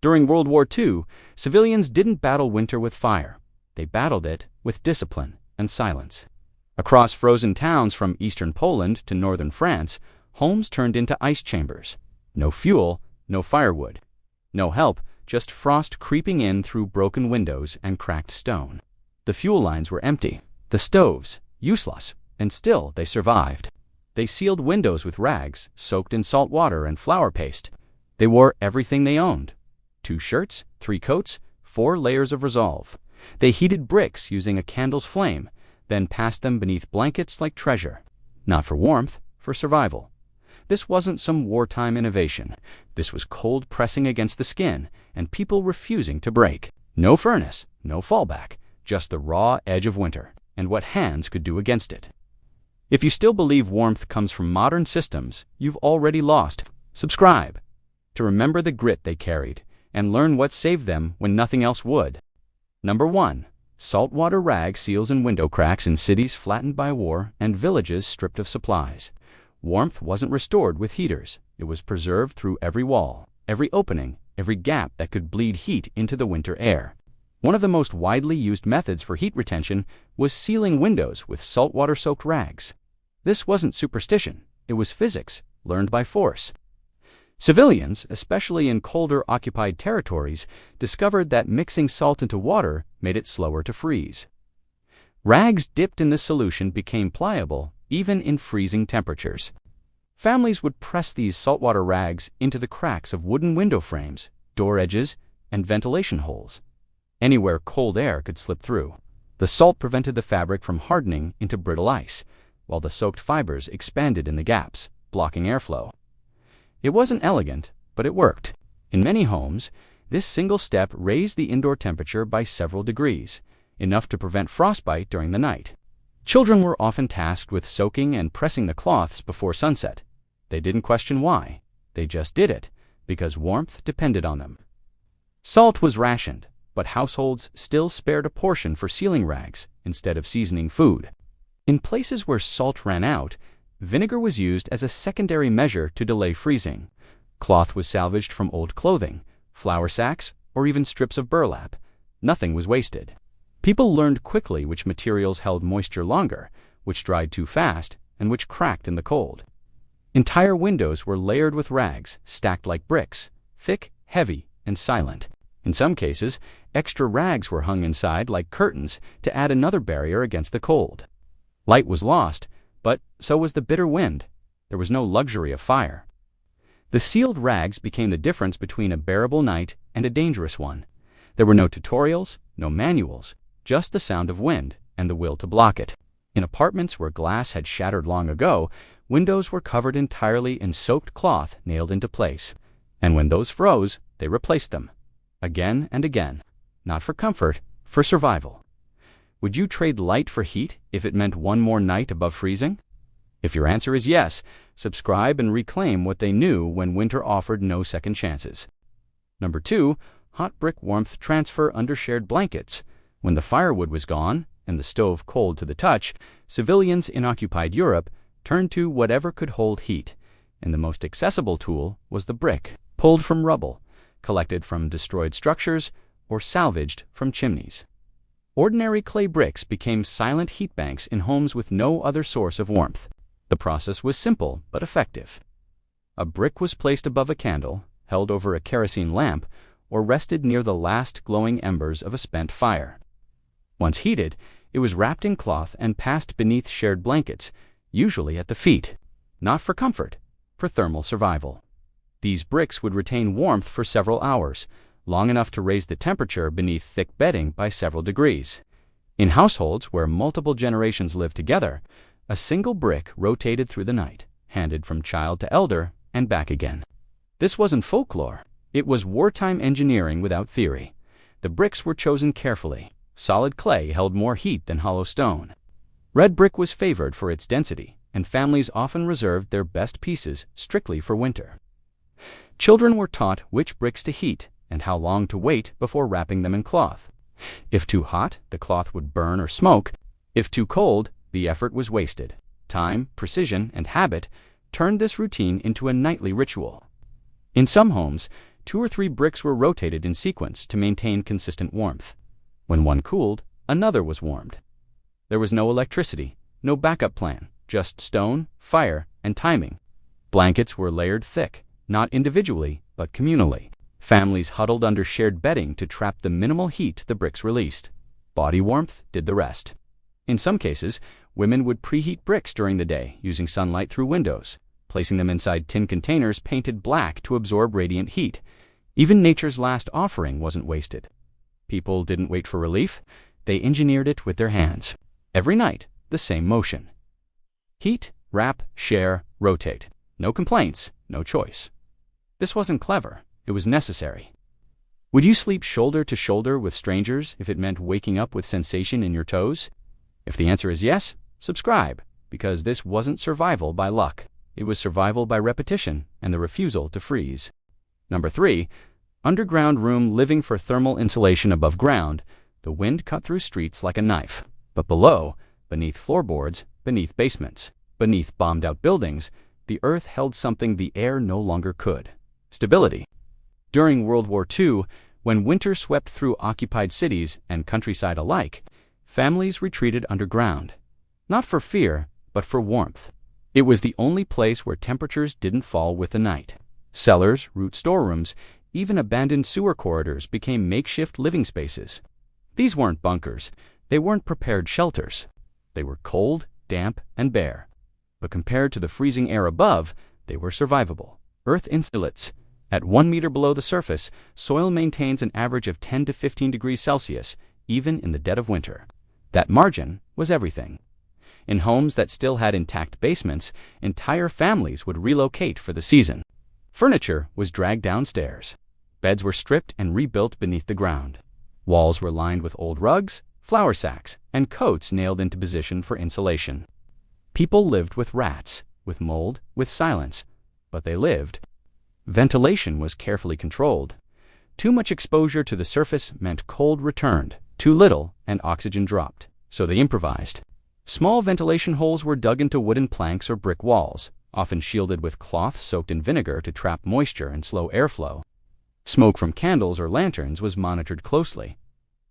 During World War II, civilians didn't battle winter with fire. They battled it with discipline and silence. Across frozen towns from eastern Poland to northern France, homes turned into ice chambers. No fuel, no firewood. No help, just frost creeping in through broken windows and cracked stone. The fuel lines were empty, the stoves useless, and still they survived. They sealed windows with rags soaked in salt water and flour paste. They wore everything they owned. 2 shirts, 3 coats, 4 layers of resolve. They heated bricks using a candle's flame, then passed them beneath blankets like treasure. Not for warmth, for survival. This wasn't some wartime innovation. This was cold pressing against the skin, and people refusing to break. No furnace, no fallback, just the raw edge of winter, and what hands could do against it. If you still believe warmth comes from modern systems, you've already lost. Subscribe to remember the grit they carried, and learn what saved them when nothing else would. Number 1. Saltwater rag seals in window cracks in cities flattened by war and villages stripped of supplies. Warmth wasn't restored with heaters. It was preserved through every wall, every opening, every gap that could bleed heat into the winter air. One of the most widely used methods for heat retention was sealing windows with saltwater-soaked rags. This wasn't superstition. It was physics, learned by force. Civilians, especially in colder occupied territories, discovered that mixing salt into water made it slower to freeze. Rags dipped in this solution became pliable, even in freezing temperatures. Families would press these saltwater rags into the cracks of wooden window frames, door edges, and ventilation holes. Anywhere cold air could slip through. The salt prevented the fabric from hardening into brittle ice, while the soaked fibers expanded in the gaps, blocking airflow. It wasn't elegant, but it worked. In many homes, this single step raised the indoor temperature by several degrees, enough to prevent frostbite during the night. Children were often tasked with soaking and pressing the cloths before sunset. They didn't question why. They just did it, because warmth depended on them. Salt was rationed, but households still spared a portion for sealing rags instead of seasoning food. In places where salt ran out, vinegar was used as a secondary measure to delay freezing. Cloth was salvaged from old clothing, flour sacks, or even strips of burlap. Nothing was wasted. People learned quickly which materials held moisture longer, which dried too fast, and which cracked in the cold. Entire windows were layered with rags, stacked like bricks, thick, heavy, and silent. In some cases, extra rags were hung inside like curtains to add another barrier against the cold. Light was lost, but so was the bitter wind. There was no luxury of fire. The sealed rags became the difference between a bearable night and a dangerous one. There were no tutorials, no manuals, just the sound of wind and the will to block it. In apartments where glass had shattered long ago, windows were covered entirely in soaked cloth nailed into place. And when those froze, they replaced them. Again and again. Not for comfort, for survival. Would you trade light for heat if it meant one more night above freezing? If your answer is yes, subscribe and reclaim what they knew when winter offered no second chances. Number 2, hot brick warmth transfer under shared blankets. When the firewood was gone and the stove cold to the touch, civilians in occupied Europe turned to whatever could hold heat, and the most accessible tool was the brick, pulled from rubble, collected from destroyed structures, or salvaged from chimneys. Ordinary clay bricks became silent heat banks in homes with no other source of warmth. The process was simple but effective. A brick was placed above a candle, held over a kerosene lamp, or rested near the last glowing embers of a spent fire. Once heated, it was wrapped in cloth and passed beneath shared blankets, usually at the feet. Not for comfort, for thermal survival. These bricks would retain warmth for several hours, long enough to raise the temperature beneath thick bedding by several degrees. In households where multiple generations lived together, a single brick rotated through the night, handed from child to elder and back again. This wasn't folklore. It was wartime engineering without theory. The bricks were chosen carefully. Solid clay held more heat than hollow stone. Red brick was favored for its density, and families often reserved their best pieces strictly for winter. Children were taught which bricks to heat and how long to wait before wrapping them in cloth. If too hot, the cloth would burn or smoke. If too cold, the effort was wasted. Time, precision, and habit turned this routine into a nightly ritual. In some homes, 2 or 3 bricks were rotated in sequence to maintain consistent warmth. When one cooled, another was warmed. There was no electricity, no backup plan, just stone, fire, and timing. Blankets were layered thick, not individually, but communally. Families huddled under shared bedding to trap the minimal heat the bricks released. Body warmth did the rest. In some cases, women would preheat bricks during the day using sunlight through windows, placing them inside tin containers painted black to absorb radiant heat. Even nature's last offering wasn't wasted. People didn't wait for relief, they engineered it with their hands. Every night, the same motion. Heat, wrap, share, rotate. No complaints, no choice. This wasn't clever, it was necessary. Would you sleep shoulder to shoulder with strangers if it meant waking up with sensation in your toes? If the answer is yes, subscribe, because this wasn't survival by luck. It was survival by repetition and the refusal to freeze. Number 3, underground room living for thermal insulation above ground. The wind cut through streets like a knife. But below, beneath floorboards, beneath basements, beneath bombed-out buildings, the earth held something the air no longer could: stability. During World War II, when winter swept through occupied cities and countryside alike, families retreated underground. Not for fear, but for warmth. It was the only place where temperatures didn't fall with the night. Cellars, root storerooms, even abandoned sewer corridors became makeshift living spaces. These weren't bunkers. They weren't prepared shelters. They were cold, damp, and bare. But compared to the freezing air above, they were survivable. Earth insulates. At 1 meter below the surface, soil maintains an average of 10 to 15 degrees Celsius, even in the dead of winter. That margin was everything. In homes that still had intact basements, entire families would relocate for the season. Furniture was dragged downstairs. Beds were stripped and rebuilt beneath the ground. Walls were lined with old rugs, flour sacks, and coats nailed into position for insulation. People lived with rats, with mold, with silence, but they lived. Ventilation was carefully controlled. Too much exposure to the surface meant cold returned, too little and oxygen dropped, so they improvised. Small ventilation holes were dug into wooden planks or brick walls, often shielded with cloth soaked in vinegar to trap moisture and slow airflow. Smoke from candles or lanterns was monitored closely.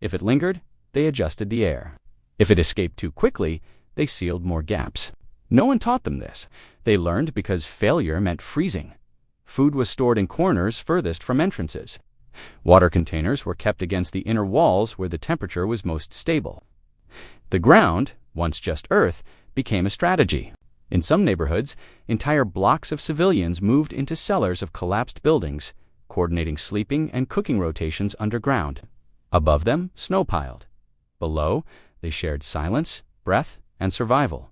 If it lingered, they adjusted the air. If it escaped too quickly, they sealed more gaps. No one taught them this. They learned because failure meant freezing. Food was stored in corners furthest from entrances. Water containers were kept against the inner walls where the temperature was most stable. The ground, once just earth, became a strategy. In some neighborhoods, entire blocks of civilians moved into cellars of collapsed buildings, coordinating sleeping and cooking rotations underground. Above them, snow piled. Below, they shared silence, breath, and survival.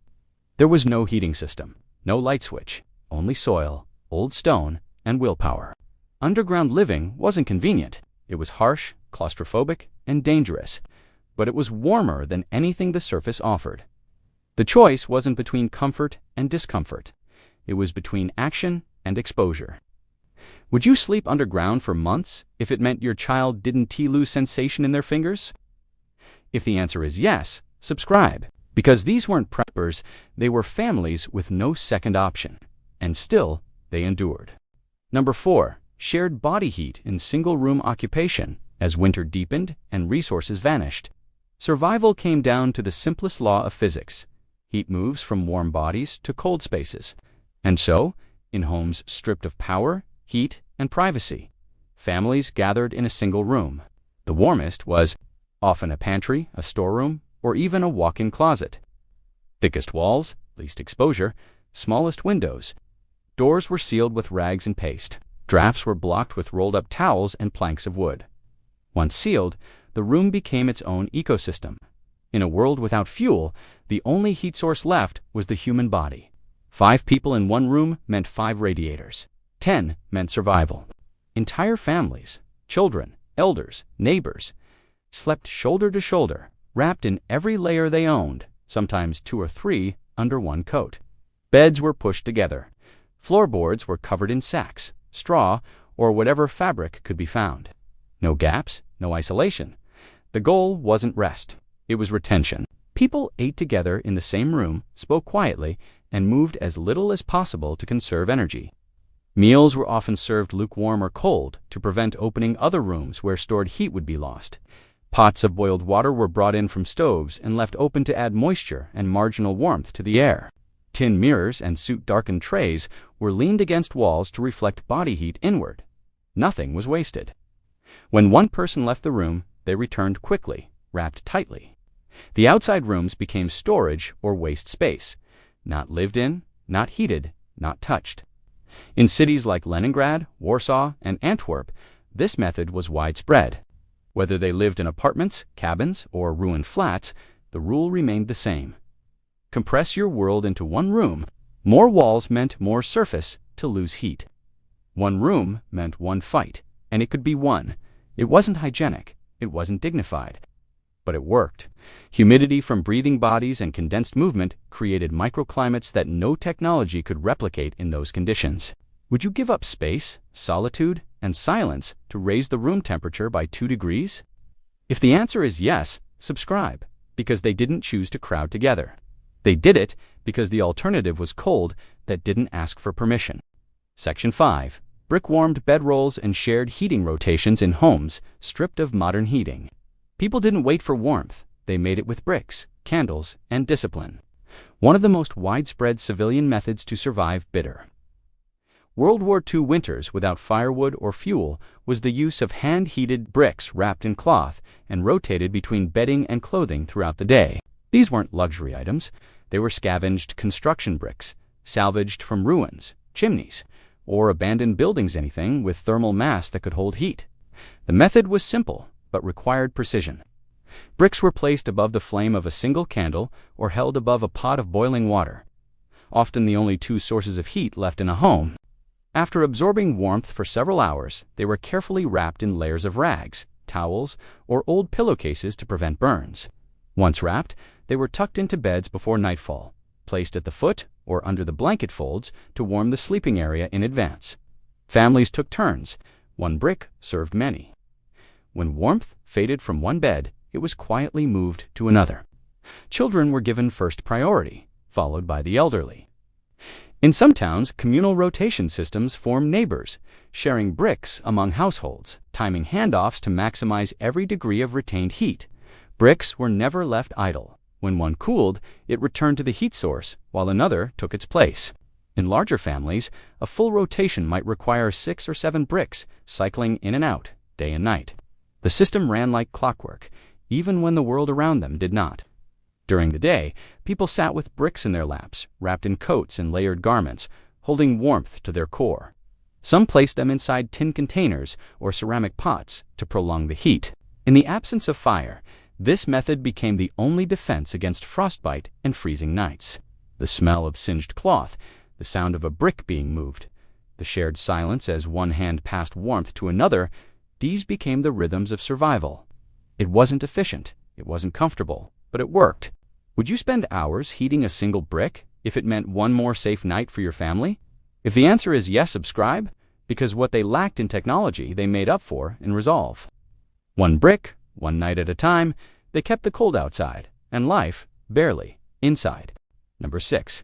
There was no heating system, no light switch, only soil, old stone, and willpower. Underground living wasn't convenient. It was harsh, claustrophobic, and dangerous, but it was warmer than anything the surface offered. The choice wasn't between comfort and discomfort. It was between action and exposure. Would you sleep underground for months if it meant your child didn't lose sensation in their fingers? If the answer is yes, subscribe, because these weren't preppers, they were families with no second option, and still they endured. Number 4, shared body heat in single-room occupation as winter deepened and resources vanished. Survival came down to the simplest law of physics. Heat moves from warm bodies to cold spaces. And so, in homes stripped of power, heat, and privacy, families gathered in a single room. The warmest was often a pantry, a storeroom, or even a walk-in closet. Thickest walls, least exposure, smallest windows. Doors were sealed with rags and paste. Drafts were blocked with rolled-up towels and planks of wood. Once sealed, the room became its own ecosystem. In a world without fuel, the only heat source left was the human body. 5 people in one room meant 5 radiators. 10 meant survival. Entire families, children, elders, neighbors, slept shoulder to shoulder, wrapped in every layer they owned, sometimes 2 or 3 under one coat. Beds were pushed together. Floorboards were covered in sacks, straw, or whatever fabric could be found. No gaps, no isolation. The goal wasn't rest. It was retention. People ate together in the same room, spoke quietly, and moved as little as possible to conserve energy. Meals were often served lukewarm or cold to prevent opening other rooms where stored heat would be lost. Pots of boiled water were brought in from stoves and left open to add moisture and marginal warmth to the air. Tin mirrors and soot-darkened trays were leaned against walls to reflect body heat inward. Nothing was wasted. When one person left the room, they returned quickly, wrapped tightly. The outside rooms became storage or waste space, not lived in, not heated, not touched. In cities like Leningrad, Warsaw, and Antwerp, this method was widespread. Whether they lived in apartments, cabins, or ruined flats, the rule remained the same. Compress your world into one room. More walls meant more surface to lose heat. One room meant one fight, and it could be won. It wasn't hygienic, it wasn't dignified. But it worked. Humidity from breathing bodies and condensed movement created microclimates that no technology could replicate in those conditions. Would you give up space, solitude, and silence to raise the room temperature by 2 degrees? If the answer is yes, subscribe, because they didn't choose to crowd together. They did it because the alternative was cold that didn't ask for permission. Section 5. Brick-warmed bedrolls and shared heating rotations in homes stripped of modern heating. People didn't wait for warmth. They made it with bricks, candles, and discipline. One of the most widespread civilian methods to survive bitter. World War II winters without firewood or fuel was the use of hand-heated bricks wrapped in cloth and rotated between bedding and clothing throughout the day. These weren't luxury items. They were scavenged construction bricks, salvaged from ruins, chimneys, or abandoned buildings, anything with thermal mass that could hold heat. The method was simple, but required precision. Bricks were placed above the flame of a single candle or held above a pot of boiling water, often the only 2 sources of heat left in a home. After absorbing warmth for several hours, they were carefully wrapped in layers of rags, towels, or old pillowcases to prevent burns. Once wrapped, they were tucked into beds before nightfall, placed at the foot or under the blanket folds to warm the sleeping area in advance. Families took turns. One brick served many. When warmth faded from one bed, it was quietly moved to another. Children were given first priority, followed by the elderly. In some towns, communal rotation systems formed neighbors, sharing bricks among households, timing handoffs to maximize every degree of retained heat. Bricks were never left idle. When one cooled, it returned to the heat source, while another took its place. In larger families, a full rotation might require 6 or 7 bricks, cycling in and out, day and night. The system ran like clockwork, even when the world around them did not. During the day, people sat with bricks in their laps, wrapped in coats and layered garments, holding warmth to their core. Some placed them inside tin containers or ceramic pots to prolong the heat. In the absence of fire, this method became the only defense against frostbite and freezing nights. The smell of singed cloth, the sound of a brick being moved, the shared silence as one hand passed warmth to another, these became the rhythms of survival. It wasn't efficient, it wasn't comfortable, but it worked. Would you spend hours heating a single brick if it meant one more safe night for your family? If the answer is yes, subscribe, because what they lacked in technology they made up for in resolve. One brick, one night at a time, they kept the cold outside, and life, barely, inside. Number 6.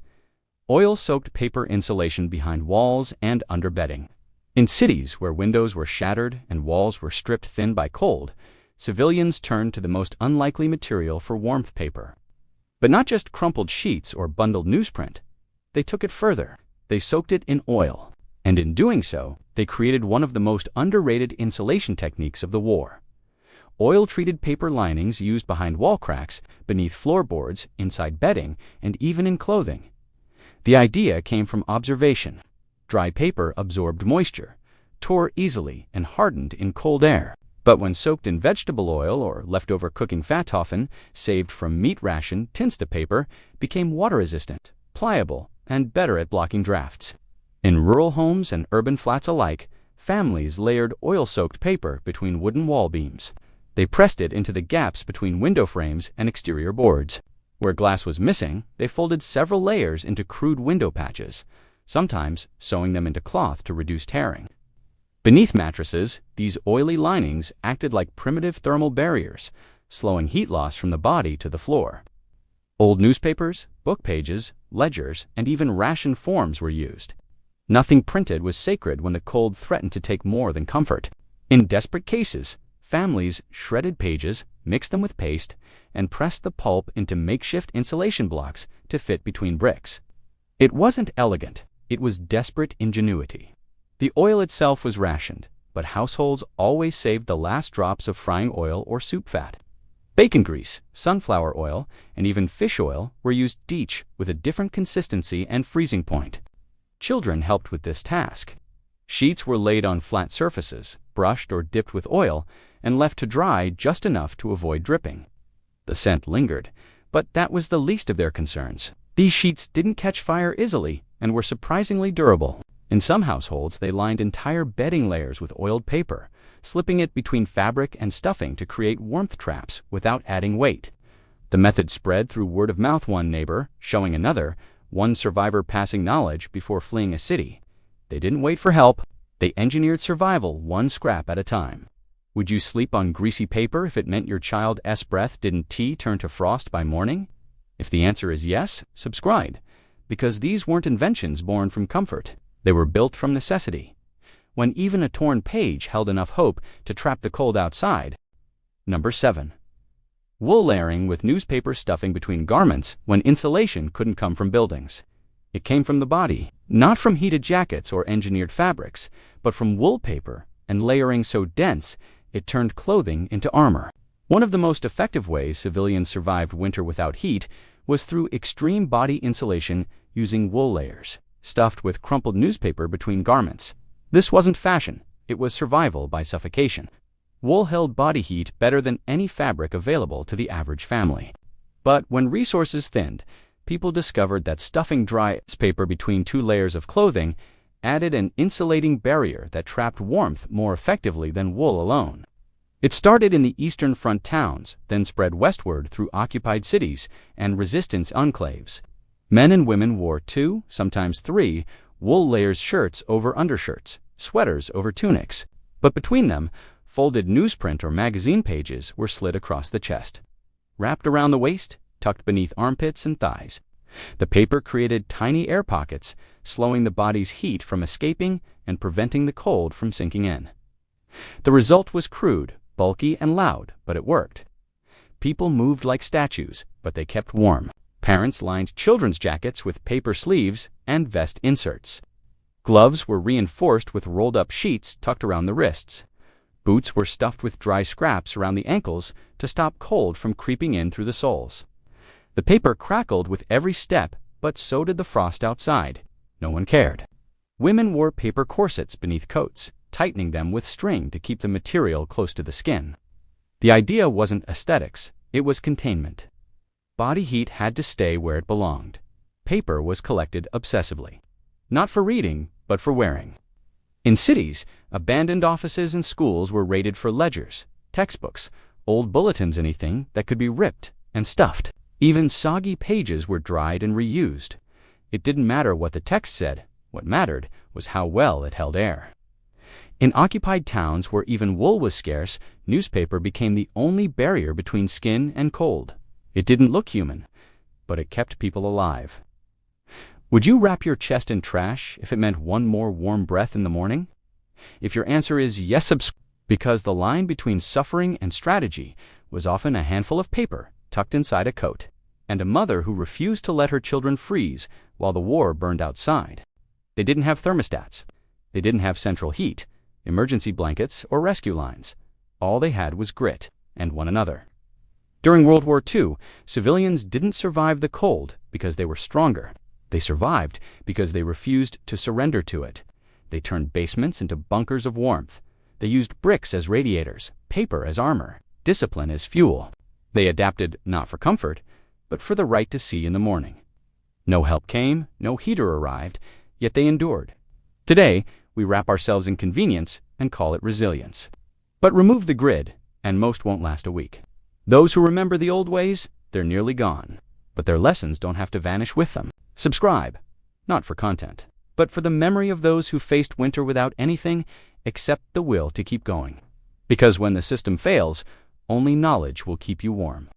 Oil-soaked paper insulation behind walls and under bedding. In cities where windows were shattered and walls were stripped thin by cold, civilians turned to the most unlikely material for warmth: paper. But not just crumpled sheets or bundled newsprint. They took it further. They soaked it in oil. And in doing so, they created one of the most underrated insulation techniques of the war. Oil-treated paper linings used behind wall cracks, beneath floorboards, inside bedding, and even in clothing. The idea came from observation. Dry paper absorbed moisture, tore easily, and hardened in cold air. But when soaked in vegetable oil or leftover cooking fat, often saved from meat ration, tinsta paper became water-resistant, pliable, and better at blocking drafts. In rural homes and urban flats alike, families layered oil-soaked paper between wooden wall beams. They pressed it into the gaps between window frames and exterior boards. Where glass was missing, they folded several layers into crude window patches, sometimes sewing them into cloth to reduce tearing. Beneath mattresses, these oily linings acted like primitive thermal barriers, slowing heat loss from the body to the floor. Old newspapers, book pages, ledgers, and even ration forms were used. Nothing printed was sacred when the cold threatened to take more than comfort. In desperate cases, families shredded pages, mixed them with paste, and pressed the pulp into makeshift insulation blocks to fit between bricks. It wasn't elegant, it was desperate ingenuity. The oil itself was rationed, but households always saved the last drops of frying oil or soup fat. Bacon grease, sunflower oil, and even fish oil were used each with a different consistency and freezing point. Children helped with this task. Sheets were laid on flat surfaces, brushed or dipped with oil, and left to dry just enough to avoid dripping. The scent lingered, but that was the least of their concerns. These sheets didn't catch fire easily and were surprisingly durable. In some households, they lined entire bedding layers with oiled paper, slipping it between fabric and stuffing to create warmth traps without adding weight. The method spread through word of mouth, one neighbor showing another, one survivor passing knowledge before fleeing a city. They didn't wait for help. They engineered survival one scrap at a time. Would you sleep on greasy paper if it meant your child's breath didn't turn to frost by morning? If the answer is yes, subscribe, because these weren't inventions born from comfort. They were built from necessity, when even a torn page held enough hope to trap the cold outside. Number 7. Wool layering with newspaper stuffing between garments when insulation couldn't come from buildings. It came from the body, not from heated jackets or engineered fabrics, but from wool paper and layering so dense it turned clothing into armor. One of the most effective ways civilians survived winter without heat was through extreme body insulation using wool layers, stuffed with crumpled newspaper between garments. This wasn't fashion, it was survival by suffocation. Wool held body heat better than any fabric available to the average family. But when resources thinned, people discovered that stuffing dry paper between two layers of clothing added an insulating barrier that trapped warmth more effectively than wool alone. It started in the Eastern Front towns, then spread westward through occupied cities and resistance enclaves. Men and women wore 2, sometimes 3, wool layers shirts over undershirts, sweaters over tunics. But between them, folded newsprint or magazine pages were slid across the chest, wrapped around the waist, tucked beneath armpits and thighs. The paper created tiny air pockets, slowing the body's heat from escaping and preventing the cold from sinking in. The result was crude, bulky, and loud, but it worked. People moved like statues, but they kept warm. Parents lined children's jackets with paper sleeves and vest inserts. Gloves were reinforced with rolled-up sheets tucked around the wrists. Boots were stuffed with dry scraps around the ankles to stop cold from creeping in through the soles. The paper crackled with every step, but so did the frost outside. No one cared. Women wore paper corsets beneath coats, tightening them with string to keep the material close to the skin. The idea wasn't aesthetics, it was containment. Body heat had to stay where it belonged. Paper was collected obsessively. Not for reading, but for wearing. In cities, abandoned offices and schools were raided for ledgers, textbooks, old bulletins, anything that could be ripped and stuffed. Even soggy pages were dried and reused. It didn't matter what the text said. What mattered was how well it held air. In occupied towns where even wool was scarce, newspaper became the only barrier between skin and cold. It didn't look human, but it kept people alive. Would you wrap your chest in trash if it meant one more warm breath in the morning? If your answer is yes, because the line between suffering and strategy was often a handful of paper tucked inside a coat, and a mother who refused to let her children freeze while the war burned outside. They didn't have thermostats. They didn't have central heat, emergency blankets, or rescue lines. All they had was grit and one another. During World War II, civilians didn't survive the cold because they were stronger. They survived because they refused to surrender to it. They turned basements into bunkers of warmth. They used bricks as radiators, paper as armor, discipline as fuel. They adapted not for comfort, but for the right to see in the morning. No help came, no heater arrived, yet they endured. Today, we wrap ourselves in convenience and call it resilience. But remove the grid, and most won't last a week. Those who remember the old ways, they're nearly gone. But their lessons don't have to vanish with them. Subscribe, not for content, but for the memory of those who faced winter without anything except the will to keep going. Because when the system fails, only knowledge will keep you warm.